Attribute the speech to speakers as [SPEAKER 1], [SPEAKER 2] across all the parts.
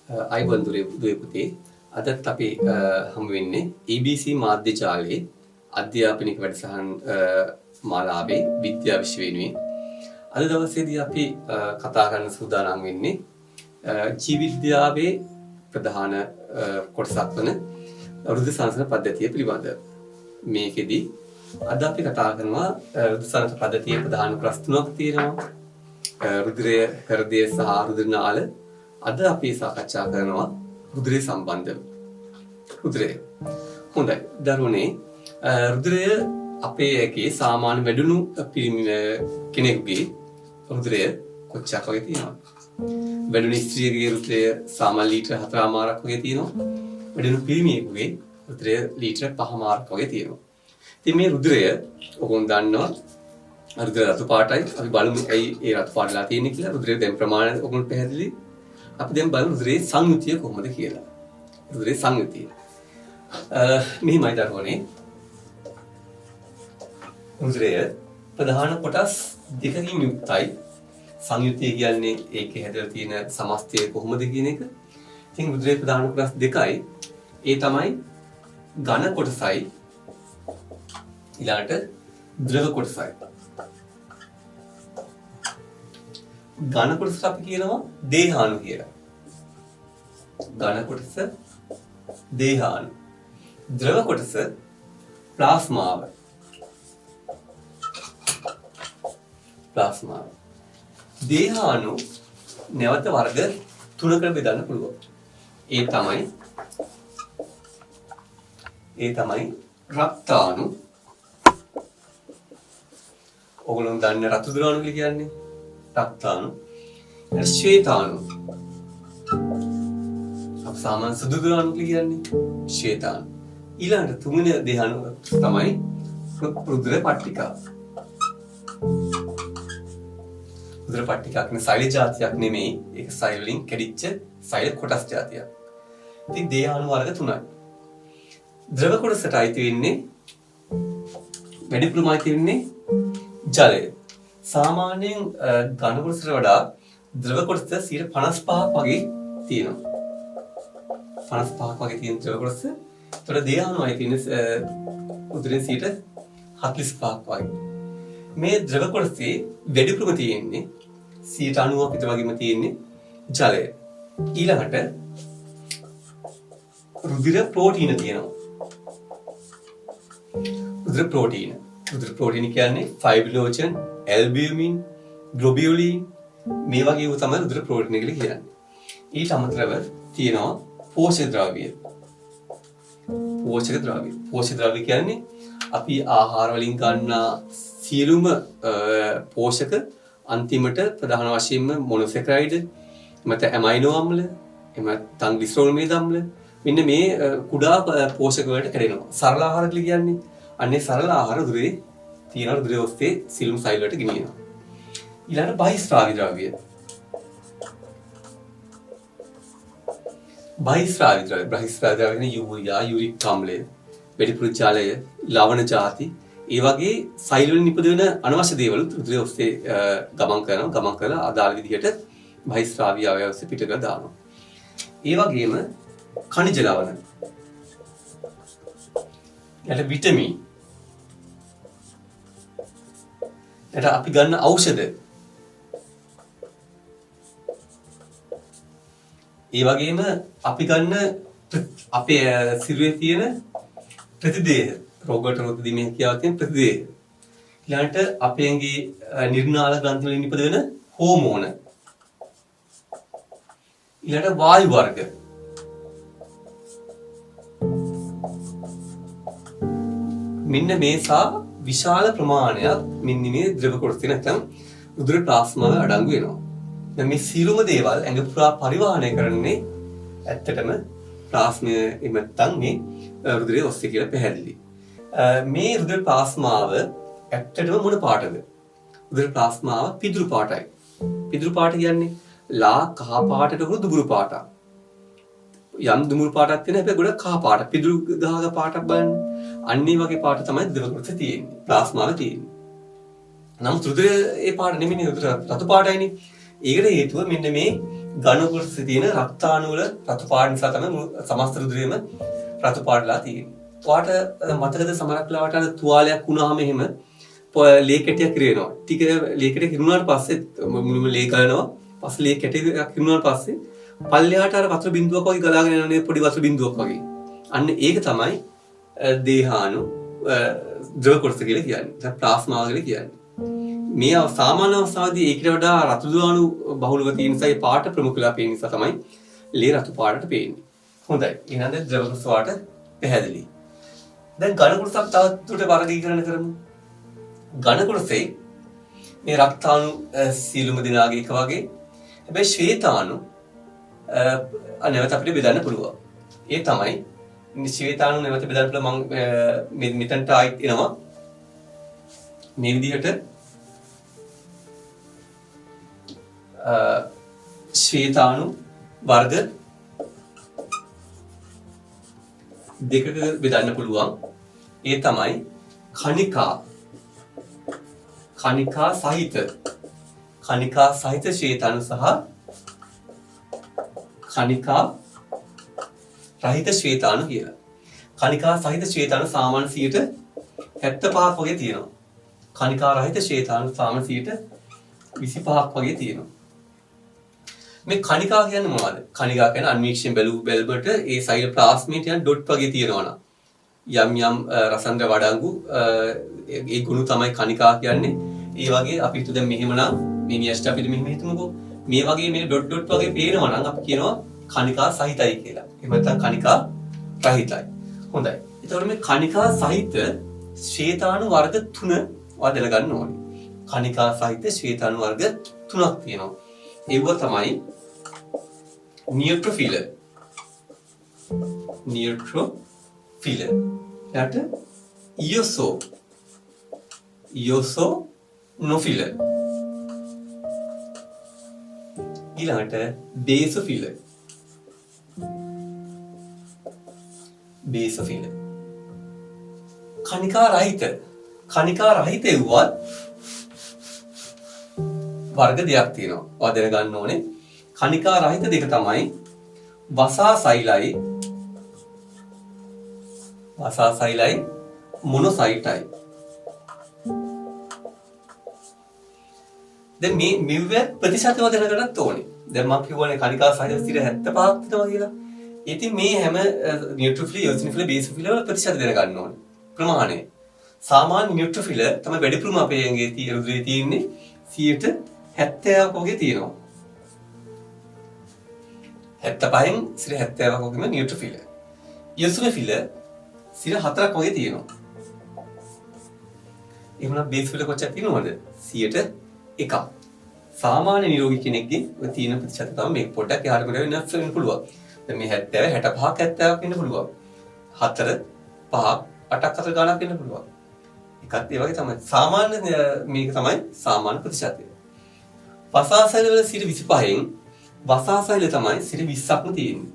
[SPEAKER 1] අයිබෝන් දුවේ පුතේ අදත් අපි හමු වෙන්නේ ABC මාධ්‍ය ජාලයේ අධ්‍යාපනික වැඩසටහන් මාලාවේ විද්‍යා විෂය වෙනුවෙන් අද දවසේදී අපි කතා කරන්න සූදානම් වෙන්නේ ජීව විද්‍යාවේ ප්‍රධාන කොටසක් වන රුධිර සංසරණ පද්ධතිය පිළිබඳව. මේකෙදී අද අපි කතා කරනවා රුධිර සංසරණ පද්ධතියේ ප්‍රධාන කොටස් තුනක් තියෙනවා. රුධිරය, හෘදය සහ රුධිර නාල. අද අපි සාකච්ඡා කරනවා රුධිරය සම්බන්ධව. රුධිරය. හොඳයි. දරුවනේ රුධිරය අපේ ඇගේ සාමාන්‍ය වැඩුණු කෙනෙකුගේ රුධිරය කොච්චරක් වගේ තියෙනවද? වැඩුණු ස්ත්‍රියගේ රුධිරය සාමාන්‍ය ලීටර 4.5ක් වගේ තියෙනවා. වැඩුණු පිරිමියෙකුගේ රුධිරය ලීටර 5.5ක් වගේ තියෙනවා. ඉතින් මේ රුධිරය ඔබන් දන්නවා රුධිර රතු පාටයි. අපි බලමු ඇයි ඒ රතු පාටලා තියෙන්නේ කියලා. රුධිරයේ දැන් ප්‍රමාණය ඔබට පැහැදිලි. අපි දැන් බලමු රුධිරයේ සංයුතිය කොහොමද කියලා. රුධිරයේ සංයුතිය. මෙහිමයි දරුවනේ. රුධිරය ප්‍රධාන කොටස් දෙකකින් යුක්තයි. සංයුතිය කියන්නේ ඒකේ හැදලා තියෙන සමස්තය කොහොමද කියන එක. ඉතින් රුධිරයේ ප්‍රධාන කොටස් දෙකයි. ඒ තමයි ඝන කොටසයි ඊළඟට ද්‍රව කොටසයි. ඝන කොටස අපි කියනවා දේහාණු කියලා. ඝන කොටස දේහාණු. ද්‍රව කොටස ප්ලාස්මාව. ප්ලාස්මාව. දේහාණු නැවත වර්ග තුනකට බෙදන්න පුළුවන්. ඒ තමයි රක්තාණු. ඔයගොල්ලෝ දන්නේ රතු ද්‍රවණු කියලා කියන්නේ. රක්තාණු. ශ්වේතාණු. අප සාමාන්‍ය සුදු ද්‍රවණු කියන්නේ ශ්වේතාණු. ඊළඟට තුන්වෙනි දේහාණු තමයි රුධිර පට්ටිකා. රුධිර පට්ටිකා කියන්නේ සෛල જાතියක් නෙමෙයි. ඒක සෛල වලින් කැඩිච්ච සෛල කොටස් જાතියක්. ඉතින් දේහාණු වර්ග තුනයි. ද්‍රව කොටසට අයිති වෙන්නේ වැඩිපුරම අයිති වෙන්නේ ජලය. සාමාන්‍යයෙන් ඝන කොටසට වඩා ද්‍රව කොටස 55ක් වගේ තියෙනවා. 55ක් වගේ තියෙන ද්‍රව කොටස. ඒතර දේහාණුයි තියෙන උදරේ 45ක් වගේ. මේ ද්‍රව කොටසේ වැඩිපුරම තියෙන්නේ 90ක් විතර වගේම තියෙන්නේ ජලය. ඊළඟට රුධිර ප්‍රෝටීන තියෙනවා. රුධිර ප්‍රෝටීන කියන්නේ ෆයිබ්‍රිනෝජන්, ඇල්බියුමින්, ග්ලොබියුලින් මේ වගේ ඒවා තමයි රුධිර ප්‍රෝටීන කියලා කියන්නේ. ඊට අමතරව තියෙනවා පෝෂක ද්‍රව්‍ය. පෝෂක ද්‍රව්‍ය කියන්නේ අපි ආහාර වලින් ගන්නා සියලුම පෝෂක අන්තිමට ප්‍රධාන වශයෙන්ම මොනොසැකරයිඩ්, මත ඇමයිනෝ අම්ල, එම තංග්ලිසරෝල් අම්ල මෙන්න මේ කුඩා පෝෂක වලට කැඩෙනවා. සරල ආහාර කියලා කියන්නේ අන්නේ සරල ආහාර රුධිරේ තියෙන රුධිරය ඔස්සේ සියලුම සෛල වලට ගෙනියනවා. ඊළඟට බහිස්රාවී ද්‍රව්‍ය. බහිස්රාවී ද්‍රව්‍ය යූරියා, යූරික් අම්ලය, වැඩිපුර ජලය, ලවණ ಜಾති, ඒ වගේ සෛල වලින් නිපදවන අනවශ්‍ය දේවල් රුධිරය ඔස්සේ ගමන් කරලා අදාළ විදිහට බහිස්රාවී අවයව ඔස්සේ පිට කරලා දානවා. ඒ වගේම खनिज ලවණ, ඊට විටමින්, ඊට අපි ගන්න ඖෂධ, ඒ වගේම අපි ගන්න අපේ සිරුරේ තියෙන ප්‍රතිදේහ, රෝගවලට රෝගදීමේ කියාව තියෙන ප්‍රතිදේහ, ඊළඟට අපේගේ නිර්නාල ග්‍රන්ථි වලින් නිපදවෙන හෝමෝන, ඊළඟට වායු වර්ග, මෙන්න මේ සා විශාල ප්‍රමාණයක් මෙන්න මේ ද්‍රව කොටසේ නැත්නම් රුධිර ප්ලාස්මාවේ අඩංගු වෙනවා. දැන් මේ සියලුම දේවල් ඇඟ පුරා පරිවාහනය කරන්නේ ඇත්තටම ප්ලාස්මය එමෙත්තන් මේ රුධිරය ඔස්සේ කියලා පැහැදිලි. මේ රුධිර ප්ලාස්මාව ඇත්තටම මොන පාටද? රුධිර ප්ලාස්මාව පිදුරු පාටයි. පිදුරු පාට කියන්නේ ලා කහ පාටට වුණු දුඹුරු පාටක්. යම් දුඹුරු පාටක් තියෙන හැබැයි ගොඩක් කහ පාට. පිදුරු ගහක පාටක් බලන්න. අන්නේ වගේ පාට තමයි ද්‍රව කොටසේ තියෙන්නේ. ප්ලාස්මාවේ තියෙන්නේ. නමුත් රුධිරයේ ඒ පාට නෙමෙයි රුධිර රතු පාටයිනේ. ඒකට හේතුව මෙන්න මේ ඝන කොටසේ තියෙන රක්තාණු වල රතු පාට නිසා තමයි සමස්ත රුධිරයම රතු පාටලා තියෙන්නේ. ඔයාට මතකද සමහරක් වෙලාවට අර තුවාලයක් වුණාම එහෙම ලේ කැටයක් කිරෙනවා. ටික ලේ කැටයක් කිරුණාට පස්සේ මුලින්ම ලේ ගලනවා. පස්සේ ලේ කැටයක් කිරුණාට පස්සේ පල්ලෙහාට අර වතුර බිඳුවක් වගේ ගලාගෙන යන පොඩි වතුර බිඳුවක් වගේ. අන්න ඒක තමයි දේහාණු ද්‍රව කොටස කියලා කියන්නේ. දැන් ප්ලාස්මා කියලා කියන්නේ. මේ සාමාන්‍ය අවස්ථාවේදී ඒකට වඩා රතු ද්‍රවාණු බහුලව තියෙන නිසා ඒ පාට ප්‍රමුඛලා පේන නිසා තමයි ලේ රතු පාටට පේන්නේ. හොඳයි. එහෙනම් දැන් ද්‍රව කොටස වාට පැහැදිලි. දැන් ඝන කොටසක් තවත් වර්ගීකරණය කරමු. ඝන කොටසේ මේ රක්තාණු සීලුම දිනාගේ එක වගේ. හැබැයි ශ්වේතාණු නැවත අපිට බෙදන්න පුළුවන්. ඒ තමයි ශ්වේතාණු නැවත බෙදන්න පුළුවන්. මම මෙතනට ආයිත් එනවා. මේ විදිහට ශ්වේතාණු වර්ග දෙකකට බෙදන්න පුළුවන්. ඒ තමයි කණිකා සහිත ශ්වේතාණු සහ කණිකා රහිත ශ්වේතාණු කියලා. කණිකා සහිත ශ්වේතාණු සාමාන්‍ය 75ක් වගේ තියෙනවා. කණිකා රහිත ශ්වේතාණු සාමාන්‍ය 25ක් වගේ තියෙනවා. මේ කණිකා කියන්නේ මොනවද? කණිකා කියන්නේ අන්වීක්ෂණ බැලුමට ඒ සයිටෝප්ලාස්මේට යන ඩොට් වගේ තියෙනවා යම් රසායනික වඩංගු ඒ ගුණ තමයි කණිකා කියන්නේ. ඒ වගේ අපි හිතුව දැන් මෙහෙමනම් මේ නියස්ට අපිට මෙහෙම හිතමුකෝ. මේ වගේ මේ ඩොට් වගේ පේනවා නම් අපි කියනවා කණිකා සහිතයි කියලා. එහෙම නැත්නම් කණිකා රහිතයි. හොඳයි. එතකොට මේ කණිකා සහිත ශ්වේතාණු වර්ග 3 ඔයා දැනගන්න ඕනේ. කණිකා සහිත ශ්වේතාණු වර්ග 3ක් තියෙනවා. ඒව තමයි නියුට්‍රොෆිල. ඊට ඉයෝසෝනොෆිල. ඊළඟට බේසොෆිල. කණිකා රහිත වුවත් වර්ග දෙකක් තියෙනවා. ඔයා දැනගන්න ඕනේ. කණිකා රහිත දෙක තමයි වසාසයිලයි මොනොසයිටයි. දැන් මේ මෙව්ව ප්‍රතිශතව දැනගන්නත් ඕනේ. දැන් මම කියවනේ කණිකා සහිත 75ක් තියෙනවා කියලා. ඉතින් මේ හැම නියුට්‍රොෆිල, ඉයෝසිනොෆිල, බේසොෆිල වල ප්‍රතිශත දැනගන්න ඕනේ. ප්‍රමාණය. සාමාන්‍ය නියුට්‍රොෆිල තමයි වැඩිපුරම අපේ ඇඟේ රුධිරයේ තියෙන්නේ 70ක් වගේ තියෙනවා. 75න් 70ක් වගේම නියුට්‍රොෆිල. ඉයෝසිනොෆිල 4ක් වගේ තියෙනවා. එහෙනම් බේසොෆිල කොච්චර තියෙනවද? 100ක්. සාමාන්‍ය නිරෝගී කෙනෙක්ගේ ඔය තියෙන ප්‍රතිශත තමයි මේක පොඩ්ඩක් එහාට මෙහාට වෙනස් වෙන්න පුළුවන්. දැන් මේ 70 65ක් 70ක් වෙන්න පුළුවන්. 4 5ක් 8ක් අතර ගණනක් වෙන්න පුළුවන්. එකත් ඒ වගේ තමයි. සාමාන්‍ය මේක තමයි සාමාන්‍ය ප්‍රතිශතය. වසාසයිල වල 25න් වසාසයිල තමයි 20ක්ම තියෙන්නේ.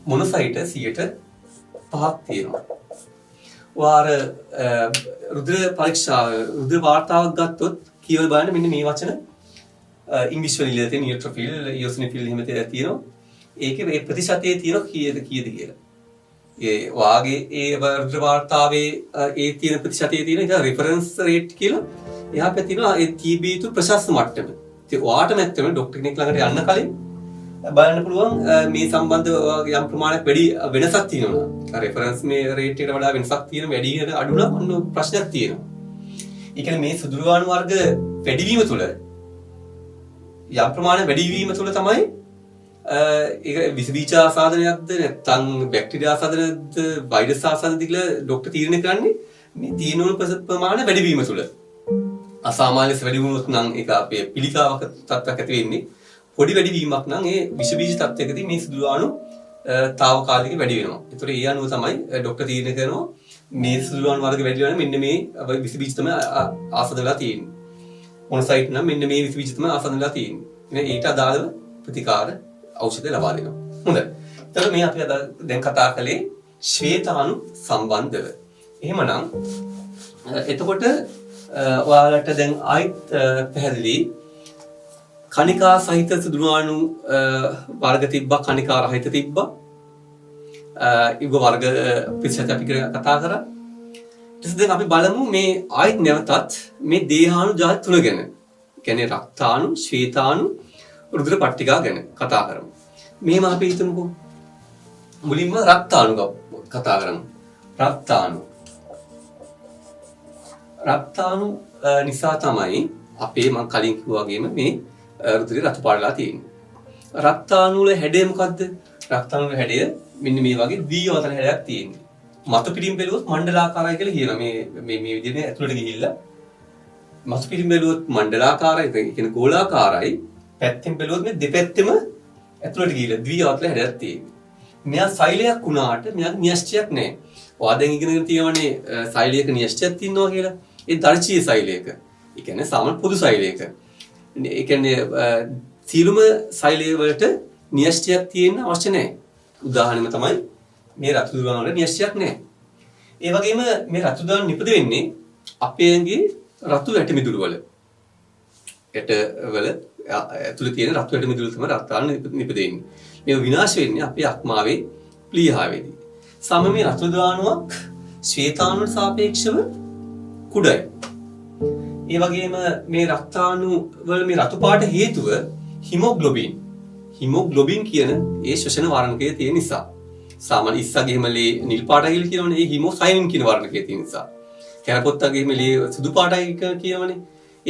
[SPEAKER 1] මොනොසයිට 100ට 5ක් තියෙනවා. වාර රුධිර පරීක්ෂාව රුධිර වාර්තාවක් ගත්තොත් කියවල බලන්න මෙන්න මේ වචන ඉංග්‍රීසි වලින් ඉඳලා තියෙන නියුට්‍රොෆිල්, ඉයෝසිනොෆිල් එහෙම තියෙනවා. ඒකේ මේ ප්‍රතිශතයේ තියෙන කීයද කියලා. ඒ වාගේ ඒ රුධිර වාර්තාවේ ඒ තියෙන ප්‍රතිශතයේ තියෙන එක රෙෆරන්ස් රේට් කියලා එහා පැත්තේ තියෙනවා ඒ TB තු ප්‍රශස්ත මට්ටම. ඉතින් ඔයාටම ඇත්තටම ડોක්ටර් කෙනෙක් ළඟට යන්න කලින් බලන්න පුළුවන් මේ සම්බන්ධ යම් ප්‍රමාණයක් වැඩි වෙනසක් තියෙනවා. රෙෆරන්ස් මේ රේට් එකට වඩා වෙනසක් තියෙන වැඩි වෙන අඩු නම් ඔන්න ප්‍රශ්නයක් තියෙනවා. ඒ කියන්නේ මේ සුදුරුවාණු වර්ග වැඩිවීම තුළ යම් ප්‍රමාණයක් වැඩිවීම තුළ තමයි ඒක විස බීජ ආසාදනයක්ද නැත්නම් බැක්ටීරියා ආසාදනයක්ද වෛරස් ආසාදනයක්ද කියලා ડોක්ටර් තීරණය කරන්නේ මේ තියෙන ප්‍රමාණය වැඩිවීම තුළ. අසාමාන්‍ය වැඩි වුණොත් නම් ඒක අපේ පිළිකාවක තත්ත්වයක් ඇති වෙන්නේ. පොඩි වැඩිවීමක් නම් ඒ විස බීජ තත්ත්වයකදී මේ සුදුරුවාණු තාවකාලික වැඩි වෙනවා. ඒතර ඒ අනුව තමයි ડોක්ටර් තීරණය කරනවා මේ සුදුරුවාණු වර්ග වැඩි වෙනවා මෙන්න මේ විස බීජ තමයි ආසාදනලා තියෙන්නේ. මොනොසයිට් නම් මෙන්න මේ විස බීජ තමයි ආසාදනලා තියෙන්නේ. ඉතින් ඊට අදාළව ප්‍රතිකාර ඖෂධ ලබා දෙනවා. හොඳයි. එතකොට මේ අපි දැන් කතා කළේ ශ්වේතාණු සම්බන්ධව. එහෙමනම් එතකොට ඔයාලට දැන් ආයිත් පැහැදිලි කණිකා සහිත සුදුනාණු වර්ග තිබ්බා, කණිකා රහිත තිබ්බා. ඉව වර්ග පිළිසත් අපි කතා කරා. ඊට දැන් අපි බලමු මේ ආයෙත් නැවතත් මේ දේහාණු ජාති තුන ගැන. කියන්නේ රක්තාණු, ශ්වේතාණු, රුධිර පට්ටිකා ගැන කතා කරමු. මෙහෙම අපි හිතමුකෝ. මුලින්ම රක්තාණු කතා කරමු. රක්තාණු නිසා තමයි අපේ මම කලින් කිව්වා වගේම මේ රුධිරය රතු පාටලා තියෙන්නේ. රක්තාණු වල හැඩය මොකද්ද? රක්තාණු වල හැඩය මෙන්න මේ වගේ ද්විවතන හැඩයක් තියෙන්නේ. මතු පිටින් බැලුවොත් මණ්ඩලාකාරයි කියලා කියනවා. මේ විදිහේ ඇතුළට ගිහිල්ලා මතු පිටින් බැලුවොත් මණ්ඩලාකාරයි, ඒ කියන්නේ ගෝලාකාරයි. පැත්තෙන් බැලුවොත් මේ දෙපැත්තෙම ඇතුළට ගිහිල්ලා ද්විවතන හැඩයක් තියෙන්නේ. මෙයා සෛලයක් වුණාට මෙයාගේ න්‍යෂ්ටියක් නැහැ. ඔයා දැන් ඉගෙනගෙන තියෙනවනේ සෛලයක න්‍යෂ්ටියක් තියෙනවා කියලා. ඒ දර්ශීය සෛලයක. ඒ කියන්නේ සාමාන්‍ය පොදු සෛලයක. ඒ කියන්නේ සීලුම සෛලය වලට න්‍යෂ්ටියක් තියෙන්න අවශ්‍ය නැහැ. උදාහරණයක් තමයි මේ රතු දුරාණ වල න්‍යෂ්ටියක් නැහැ. ඒ වගේම මේ රතු දුරාණ නිපද වෙන්නේ අපේ ඇඟේ රතු ඇටමිදුළු වල. ඇටවල ඇතුළේ තියෙන රතු ඇටමිදුළු තමයි රක්තාණු නිපදෙන්නේ. මේ විනාශ වෙන්නේ අපේ අක්මාවේ ප්ලීහාවේදී. සම මේ රතු දුරාණුවක් ශ්වේතාණුවට සාපේක්ෂව කුඩයි. ඒ වගේම මේ රක්තාණු වල මේ රතු පාට හේතුව හිමොග්ලොබින්. හිමොග්ලොබින් කියන ඒ ශ්වසන වර්ණකයේ තියෙන නිසා. සාමාන්‍ය ඉස්සගෙම ලේ නිල් පාටයි කියලා කියනවනේ. ඒ හිමොසයිනින් කියන වර්ණකයේ තියෙන නිසා. කැරපොත්තගෙම ලේ සුදු පාටයි කියනවනේ.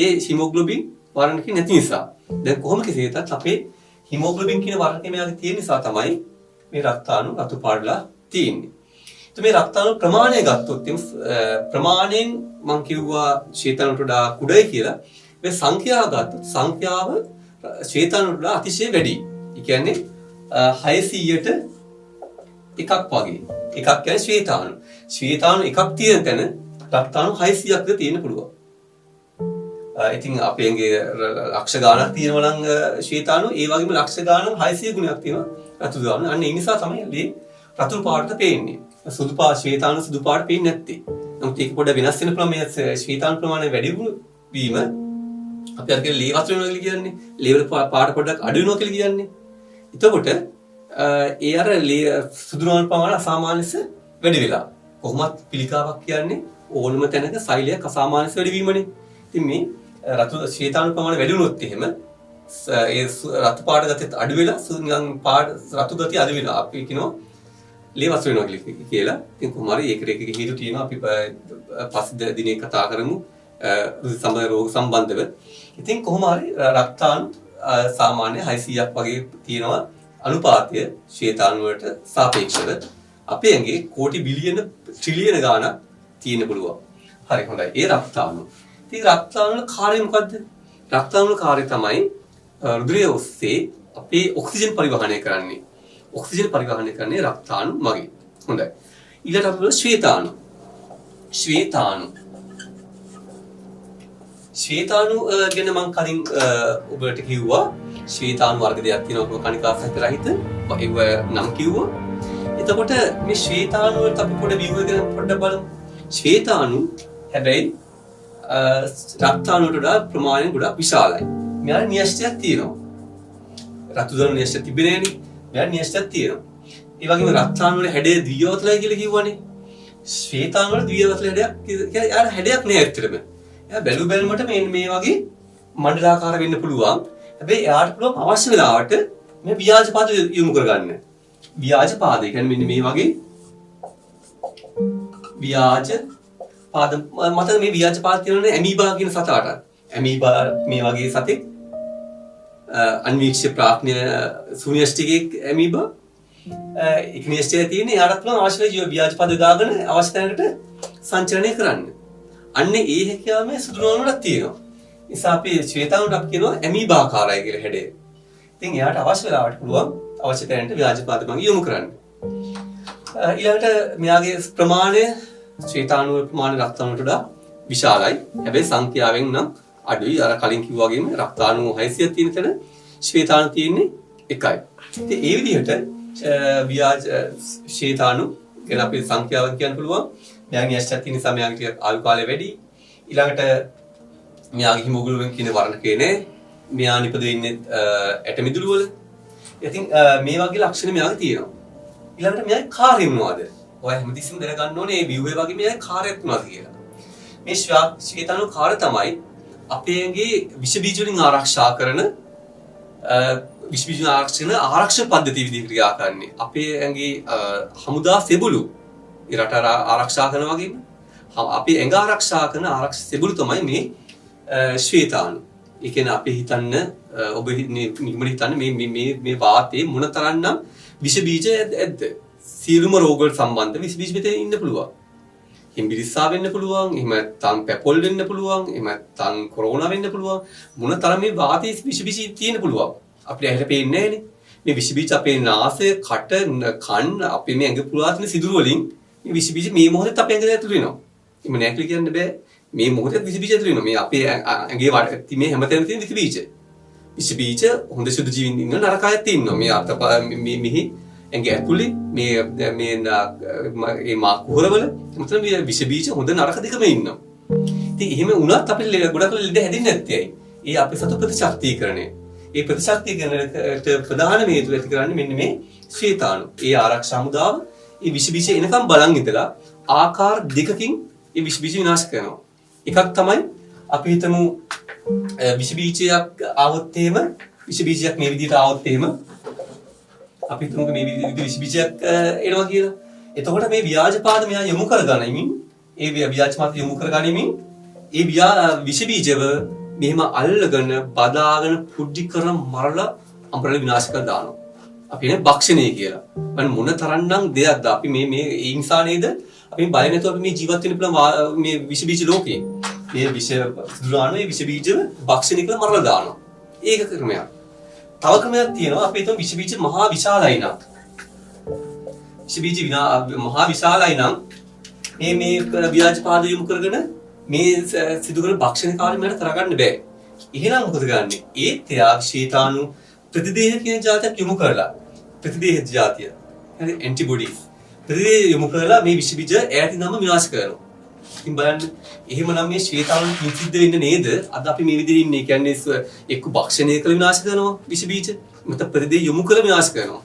[SPEAKER 1] ඒ හිමොග්ලොබින් වර්ණකේ නැති නිසා. දැන් කොහොම කෙසේත් අපේ හිමොග්ලොබින් කියන වර්ණකේ මෙයාගේ තියෙන නිසා තමයි මේ රක්තාණු රතු පාටලා තියෙන්නේ. මේ රක්තාණු ප්‍රමාණය ගත්තොත් ප්‍රමාණයෙන් මම කිව්වා ශ්වේතාණුට වඩා කුඩයි කියලා. මේ සංඛ්‍යාව ගත්තොත් සංඛ්‍යාව ශ්වේතාණුට වඩා අතිශය වැඩි. ඒ කියන්නේ 600ට එකක් වගේ. එකක් කියන්නේ ශ්වේතාණු. ශ්වේතාණු එකක් තියෙන තැන රක්තාණු 600ක්ද තියෙන්න පුළුවන්. ඉතින් අපේ ඇඟේ ලක්ෂ ගාණක් තියෙනවා නම් ශ්වේතාණු ඒ වගේම ලක්ෂ ගාණක් 600 ගුණයක් තියෙනවා රතු දුරාණු. අන්න ඒ නිසා තමයි මේ රතු පාටට පේන්නේ. සුදු පාට ශ්වේතාණු සුදු පාට පේන්නේ නැත්තේ. නමුත් ඒක පොඩ්ඩක් වෙනස් වෙන ප්‍රමාණය ශ්වේතාණු ප්‍රමාණය වැඩි වීම අපි අර කියන්නේ ලේ වතුර වෙනවා කියලා කියන්නේ. ලේ වල පාට පොඩ්ඩක් අඩු වෙනවා කියලා කියන්නේ. එතකොට ඒ අර සුදු දුරාණු ප්‍රමාණය අසාමාන්‍යස වැඩි වෙලා. කොහොමත් පිළිකාවක් කියන්නේ ඕනම තැනක සෛලයක් අසාමාන්‍යස වැඩි වීමනේ. ඉතින් මේ රතු ශ්වේතාණු ප්‍රමාණය වැඩි වුණොත් එහෙම ඒ රතු පාට ගතිය අඩු වෙලා පාට රතු ගතිය අඩු වෙලා අපි කියනවා ලේ වතුර වෙනවා කියලා. ඉතින් කොහොම හරි ඒකට එක හේතු තියෙනවා. අපි පස්සේ දිනේ කතා කරමු සමහර රෝග සම්බන්ධව. ඉතින් කොහොම හරි රක්තාණු සාමාන්‍ය 600ක් වගේ තියෙනවා අනුපාතය ශ්වේතාණු වලට සාපේක්ෂව. අපේ ඇඟේ කෝටි බිලියන ට්‍රිලියන ගාණක් තියෙන්න පුළුවන්. හරි හොඳයි. ඒ රක්තාණු. ඉතින් රක්තාණු වල කාර්යය මොකද්ද? රක්තාණු වල කාර්යය තමයි රුධිරය ඔස්සේ අපේ ඔක්සිජන් පරිවහනය කරන්නේ. ඔක්සිජන් පරිවහනය කරන්නේ රක්තාණු මගින්. හොඳයි. ඊළඟට අපි බලමු ශ්වේතාණු. ශ්වේතාණු ගැන මම කලින් ඔබට කිව්වා. ශ්වේතාණු වර්ග දෙකක් තියෙනවා. කණිකා සහිත රහිත. ඒව නම් කිව්වා. එතකොට මේ ශ්වේතාණු වලට අපි පොඩ්ඩක් view එක ගැන පොඩ්ඩක් බලමු. ශ්වේතාණු හැබැයි රක්තාණුවට වඩා ප්‍රමාණයෙන් ගොඩක් විශාලයි. මෙයාට න්‍යෂ්ටියක් තියෙනවා. රතු දුරාණු න්‍යෂ්ටිය තිබෙන්නේ නෑනේ. මෙයාට න්‍යෂ්ටියක් තියෙනවා. ඒ වගේම රක්තාණු වල හැඩය ද්විවතලයි කියලා කිව්වනේ. ශ්වේතාණු වල ද්විවතල හැඩයක් කියන්නේ යාර හැඩයක් නෑ ඇත්තටම. එයා බැලු බැලමට මේ වගේ මණ්ඩලාකාර වෙන්න පුළුවන්. හැබැයි එයාට පුළුවන් අවශ්‍ය වෙලාවට මේ ව්‍යාජ පාද යොමු කරගන්න. ව්‍යාජ පාද කියන්නේ මෙන්න මේ වගේ ව්‍යාජ පාද මත මේ ව්‍යාජ පාද තියෙනනේ ඇමීබා කියන සතාට. ඇමීබා මේ වගේ සතෙක් අන්වීක්ෂ්‍ය ප්‍රාඥ සුනියස්ටිකෙක් ඇමීබා එක නියස්ටිකේ තියෙන එයාට පුළුවන් අවශ්‍ය ව්‍යාජ පාද දාගෙන අවශ්‍ය තැනකට සංචලනය කරන්න. අන්න ඒ හැකියාව මේ සුදු දුරාණුවලට තියෙනවා. නිසා අපි ශ්වේතාණුට අපි කියනවා ඇමීබාකාරයි කියලා හැඩය. ඉතින් එයාට අවශ්‍ය වෙලාවට පුළුවන් අවශ්‍ය තැනට ව්‍යාජ පාද මගින් යොමු කරන්න. ඊළඟට මෙයාගේ ප්‍රමාණය ශ්වේතාණු ප්‍රමාණය රක්තාණුවට වඩා විශාලයි. හැබැයි සංඛ්‍යාවෙන් නම් අඩුයි. අර කලින් කිව්වා වගේම රක්තාණු 600ක් තියෙන තැන ශ්වේතාණු තියෙන්නේ 1යි. ඉතින් ඒ විදිහට ව්‍යාජ ශ්වේතාණු ගැන අපි සංඛ්‍යාවෙන් කියන්න පුළුවන්. මෙයාගේ ඇස්ටත් තියෙන නිසා මෙයාගේ ටික ආයු කාලය වැඩි. ඊළඟට මෙයාගේ හිමොග්ලොබින් කියන වර්ණකේ නේ. මෙයා නිපද වෙන්නේ ඇටමිදුළු වල. ඉතින් මේ වගේ ලක්ෂණ මෙයාගේ තියෙනවා. ඊළඟට මෙයාගේ කාර්යය මොනවද? ඔය හැමතිස්සෙම දැනගන්න ඕනේ මේ view වගේ මෙයාගේ කාර්යයක් මොනවද කියලා. මේ ශ්වේතාණු කාර්ය තමයි අපේගේ විෂ බීජ වලින් ආරක්ෂා කරන විෂ බීජ ආරක්ෂක පද්ධතිය විදිහට ක්‍රියා කරන්නේ. අපේ ඇඟේ හමුදා සෙබළු ඒ රට ආරක්ෂා කරන වගේම අපේ ඇඟ ආරක්ෂා කරන ආරක්ෂක සෙබළු තමයි මේ ශ්වේතාණු. ඒ කියන්නේ අපි හිතන්න ඔබ නිගමන හිතන්නේ මේ වාතයේ මොනතරම්නම් විෂ බීජ ඇද්ද? සියලුම රෝග වලට සම්බන්ධ විෂ බීජ මෙතන ඉන්න පුළුවන්. හිම්බිරිස්සා වෙන්න පුළුවන්, එහෙම නැත්නම් පැපොල් වෙන්න පුළුවන්, එහෙම නැත්නම් කොරෝනා වෙන්න පුළුවන්. මොනතරම් මේ වාතයේ විෂ බීජ තියෙන්න පුළුවන්. අපිට ඇහැට පේන්නේ නැහැනේ. මේ විෂ බීජ අපේ නාසය, කට, කන්, අපේ මේ ඇඟ පුරා තියෙන සිදුරු වලින් මේ විෂ බීජ මේ මොහොතේ අපේ ඇඟට ඇතුළු වෙනවා. එහෙම නැහැ කියලා කියන්න බෑ. මේ මොහොතේ විෂ බීජ ඇතුළු වෙනවා. මේ අපේ ඇඟේ මේ හැමතැනම තියෙන විෂ බීජ. විෂ බීජ හොඳ සුදු ජීවීන් ඉන්න නරක අයත් ඉන්නවා. මේ අත මෙහි ඇඟ ඇතුලේ මේ මා කුහරවල මුතන විෂ බීජ හොඳ නරක දෙකම ඉන්නවා. ඉතින් එහෙම වුණත් අපිට ගොඩක් ලෙඩ හැදෙන්නේ නැත්තේ ඇයි? ඒ අපේ සතු ප්‍රතිශක්තිකරණය. ඒ ප්‍රතිශක්තිකරණයට ප්‍රධාන හේතුව ඇති කරන්නේ මෙන්න මේ ශ්වේතාණු. ඒ ආරක්ෂා හමුදාව ඒ විෂ බීජ එනකම් බලන් ඉඳලා ආකාර දෙකකින් ඒ විෂ බීජ විනාශ කරනවා. එකක් තමයි අපි හිතමු විෂ බීජයක් ආවොත් එහෙම විෂ බීජයක් මේ විදිහට ආවොත් එහෙම අපි හිතමුකෝ මේ විදිහට විෂ බීජයක් එනවා කියලා. එතකොට මේ ව්‍යාජ පාද මෙයා යොමු කරගනිමින් ඒ ව්‍යාජ පාද යොමු කරගනිමින් ඒ විෂ බීජව මෙහෙම අල්ලගෙන බදාගෙන පුඩි කරන මරලා අම්බරල විනාශ කර දානවා. අපි කියන්නේ භක්ෂණය කියලා. මම මොන තරම්නම් දෙයක්ද අපි මේ ඒ නිසා නේද අපි බය නැතුව අපි මේ ජීවත් වෙන්න පුළුවන් මේ විෂ බීජ ලෝකේ. මේ විෂ දුරාණු මේ විෂ බීජව භක්ෂණය කරලා මරලා දානවා. ඒක ක්‍රමයක්. තව ක්‍රමයක් තියෙනවා අපි හිතමු විෂ බීජ මහා විශාලයි නම්. විෂ බීජ මහා විශාලයි නම් මේ ව්‍යාජ පාද යොමු කරගෙන මේ සිදු කරන භක්ෂණ කාර්යය මට කරගන්න බෑ. එහෙනම් මොකද ගන්නෙ? ඒත් එයා ශ්වේතාණු ප්‍රතිදේහ කියන જાතියක් යොමු කරලා ප්‍රතිදේහ જાතිය. හරි ඇන්ටිබොඩීස්. ප්‍රතිදේහ යොමු කරලා මේ විෂ බීජ ඈතින්ම විනාශ කරනවා. ඉතින් බලන්න එහෙමනම් මේ ශ්වේතාණු කිසිද්ද වෙන්නේ නේද? අද අපි මේ විදිහට ඉන්නේ. කියන්නේ එක්ක භක්ෂණය කළ විනාශ කරනවා විෂ බීජ. මත ප්‍රතිදේහ යොමු කළ විනාශ කරනවා.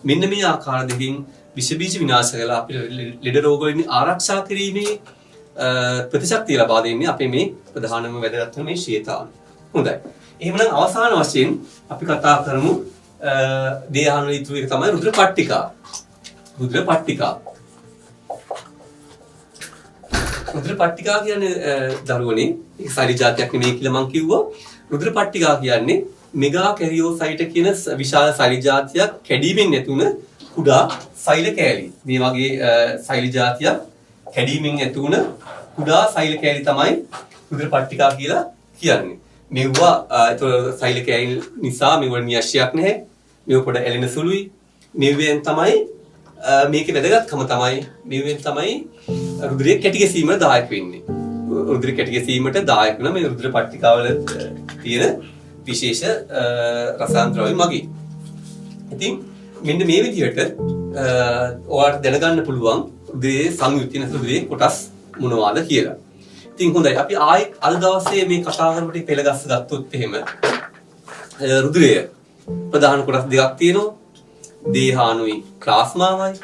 [SPEAKER 1] මෙන්න මේ ආකාර දෙකකින් විෂ බීජ විනාශ කරලා අපිට ලෙඩ රෝග වලින් ආරක්ෂා කිරීමේ ප්‍රතිශක්තිය ලබා දෙන්නේ අපේ මේ ප්‍රධානම වැදගත් වෙන මේ ශ්වේතාණු. හොඳයි. එහෙමනම් අවසාන වශයෙන් අපි කතා කරමු දේහාණු ඉතුරු එක තමයි රුධිර පට්ටිකා. රුධිර පට්ටිකා. රුධිර පට්ටිකා කියන්නේ දරුවනේ ඒක ශරීර જાතියක් නෙමෙයි කියලා මම කිව්වා. රුධිර පට්ටිකා කියන්නේ මෙගා කැරියෝසයිට කියන විශාල ශරීර જાතියක් කැඩීමෙන් නැතුන කුඩා සෛල කෑලි. මේ වගේ සෛල જાතියක් කැඩීමෙන් ඇති වුණ කුඩා සෛල කෑලි තමයි රුධිර පට්ටිකා කියලා කියන්නේ. මේවා ඒතකොට සෛල කෑලි නිසා මේවල නියශ්‍යයක් නැහැ. මේව පොඩ ඇලෙන සුළුයි. මේවෙන් තමයි මේකේ වැදගත්කම තමයි මේවෙන් තමයි රුධිරය කැටි ගැසීමට දායක වෙන්නේ. රුධිර කැටි ගැසීමට දායක වෙන මේ රුධිර පට්ටිකාවල තියෙන විශේෂ රසායන ද්‍රව්‍ය මගින්. ඉතින් මෙන්න මේ විදිහට ඔයාලට දැනගන්න පුළුවන් රුධිරයේ සංයුතිය නැත්නම් රුධිරයේ කොටස් මොනවාද කියලා. ඉතින් හොඳයි අපි ආයෙත් අද දවසේ මේ කතා කරපුවට පෙළගස්ස ගත්තොත් එහෙම රුධිරය ප්‍රධාන කොටස් දෙකක් තියෙනවා. දේහාණුයි ප්ලාස්මාවයි.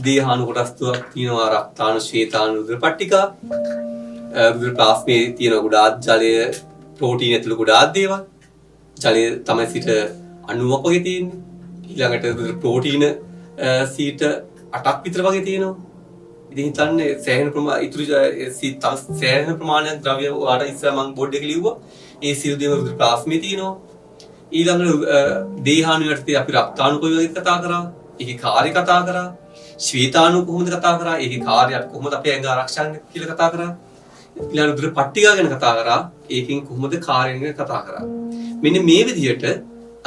[SPEAKER 1] දේහාණු කොටස් තුනක් තියෙනවා රක්තාණු, ශ්වේතාණු, රුධිර පට්ටිකා. රුධිර ප්ලාස්මේ තියෙන ගොඩාක් ජලය, ප්‍රෝටීන් ඇතුළු ගොඩාක් දේවල්. ජලය තමයි සිට 90ක් වගේ තියෙන්නේ. ඊළඟට ප්‍රෝටීන සීට 8ක් විතර වගේ තියෙනවා. ඉතින් හිතන්නේ සෑහෙන ප්‍රමාණයක් ද්‍රව්‍ය ඔයාලට ඉස්සර මම බෝඩ් එකේ ලිව්වා. ඒ සියලු දේවල් රුධිර ප්ලාස්මේ තියෙනවා. ඊළඟට දේහාණු යටතේ අපි රක්තාණු කොයි වගේ කතා කරා? ඒකේ කාර්ය කතා කරා. ශ්වේතාණු කොහොමද කතා කරා? ඒකේ කාර්යය කොහොමද අපේ ඇඟ ආරක්ෂා කියලා කතා කරා. ඊළඟ රුධිර පට්ටිකා ගැන කතා කරා. ඒකෙන් කොහොමද කාර්යය ගැන කතා කරා. මෙන්න මේ විදිහට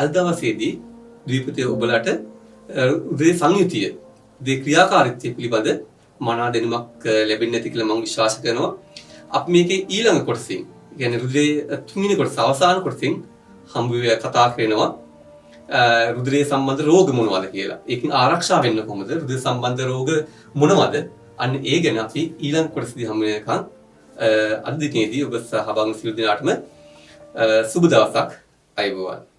[SPEAKER 1] අද දවසේදී ද්වීපතේ ඔබලට රුධිර සංයුතිය, රුධිර ක්‍රියාකාරීත්වය පිළිබඳ මනා දැනුමක් ලැබෙන්නේ නැති කියලා මම විශ්වාස කරනවා. අපි මේකේ ඊළඟ කොටසින්, කියන්නේ රුධිරයේ තුන්වෙනි කොටස අවසාන කොටසින් හම්බ වෙලා කතා කරනවා රුධිරයේ සම්බන්ධ රෝග මොනවද කියලා. ඒකෙන් ආරක්ෂා වෙන්න කොහොමද? රුධිර සම්බන්ධ රෝග මොනවද? අන්න ඒ ගැන අපි ඊළඟ කොටසදී හමු වෙනකන් අද දිනේදී ඔබ සහභාගී සියලු දෙනාටම සුබ දවසක් අයිබෝවන්.